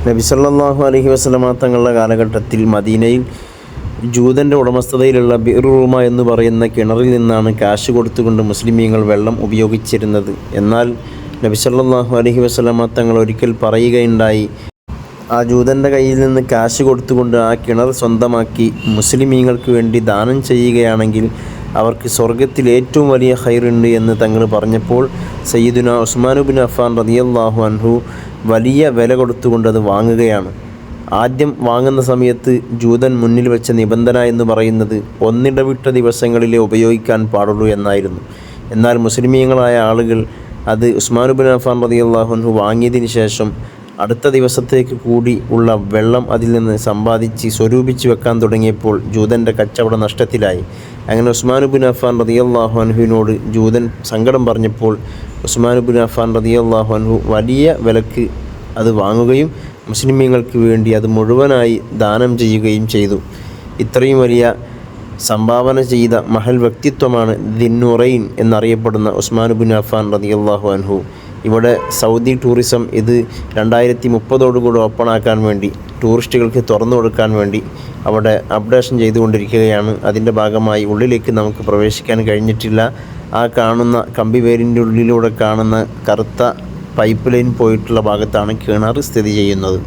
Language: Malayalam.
നബി സല്ലല്ലാഹു അലൈഹി വസല്ലമ തങ്ങളുടെ കാലഘട്ടത്തിൽ മദീനയിൽ ജൂതൻ്റെ ഉടമസ്ഥതയിലുള്ള ബിർ റൂമ എന്ന് പറയുന്ന കിണറിൽ നിന്നാണ് കാശ് കൊടുത്തുകൊണ്ട് മുസ്ലിമീങ്ങൾ വെള്ളം ഉപയോഗിച്ചിരുന്നത്. എന്നാൽ നബി സല്ലല്ലാഹു അലൈഹി വസല്ലമ തങ്ങൾ ഒരിക്കൽ പറയുകയുണ്ടായി, ആ ജൂതൻ്റെ കയ്യിൽ നിന്ന് കാശ് കൊടുത്തുകൊണ്ട് ആ കിണർ സ്വന്തമാക്കി മുസ്ലിമീങ്ങൾക്ക് വേണ്ടി ദാനം ചെയ്യുകയാണെങ്കിൽ അവർക്ക് സ്വർഗത്തിൽ ഏറ്റവും വലിയ ഖൈറുണ്ട് എന്ന് തങ്ങൾ പറഞ്ഞപ്പോൾ സയ്യിദുന ഉസ്മാൻ ഇബ്നു അഫ്ഫാൻ റളിയല്ലാഹു അൻഹു വലിയ വില കൊടുത്തുകൊണ്ട് അത് വാങ്ങുകയാണ്. ആദ്യം വാങ്ങുന്ന സമയത്ത് ജൂതൻ മുന്നിൽ വെച്ച നിബന്ധന എന്ന് പറയുന്നത് ഒന്നിടവിട്ട ദിവസങ്ങളിലേ ഉപയോഗിക്കാൻ പാടുള്ളൂ എന്നായിരുന്നു. എന്നാൽ മുസ്ലിമീങ്ങളായ ആളുകൾ അത് ഉസ്മാൻ ഇബ്നു അഫ്ഫാൻ റളിയല്ലാഹു അൻഹു വാങ്ങിയതിന് ശേഷം അടുത്ത ദിവസത്തേക്ക് കൂടി ഉള്ള വെള്ളം അതിൽ നിന്ന് സമ്പാദിച്ച് സ്വരൂപിച്ച് വെക്കാൻ തുടങ്ങിയപ്പോൾ ജൂതൻ്റെ കച്ചവടം നഷ്ടത്തിലായി. അങ്ങനെ ഉസ്മാൻ ഇബ്നു അഫ്ഫാൻ റളിയല്ലാഹു അൻഹുവിനോട് ജൂതൻ സങ്കടം പറഞ്ഞപ്പോൾ ഉസ്മാൻ ഇബ്നു അഫ്ഫാൻ റളിയല്ലാഹു അൻഹു വലിയ വിലക്ക് അത് വാങ്ങുകയും മുസ്ലിമീങ്ങൾക്ക് വേണ്ടി അത് മുഴുവനായി ദാനം ചെയ്യുകയും ചെയ്തു. ഇത്രയും വലിയ സംഭാവന ചെയ്ത മഹൽ വ്യക്തിത്വമാണ് ദിന്നുറൈൻ എന്നറിയപ്പെടുന്ന ഉസ്മാൻ ഇബ്നു അഫ്ഫാൻ റളിയല്ലാഹു അൻഹു. ഇവിടെ സൗദി ടൂറിസം ഇത് 2030 ഓപ്പണാക്കാൻ വേണ്ടി, ടൂറിസ്റ്റുകൾക്ക് തുറന്നു കൊടുക്കാൻ വേണ്ടി അവിടെ അപ്ഡേഷൻ ചെയ്തുകൊണ്ടിരിക്കുകയാണ്. അതിൻ്റെ ഭാഗമായി ഉള്ളിലേക്ക് നമുക്ക് പ്രവേശിക്കാൻ കഴിഞ്ഞിട്ടില്ല. ആ കാണുന്ന കമ്പിവേരിൻ്റെ ഉള്ളിലൂടെ കാണുന്ന കറുത്ത പൈപ്പ് ലൈൻ പോയിട്ടുള്ള ഭാഗത്താണ് കിണർ സ്ഥിതി ചെയ്യുന്നത്.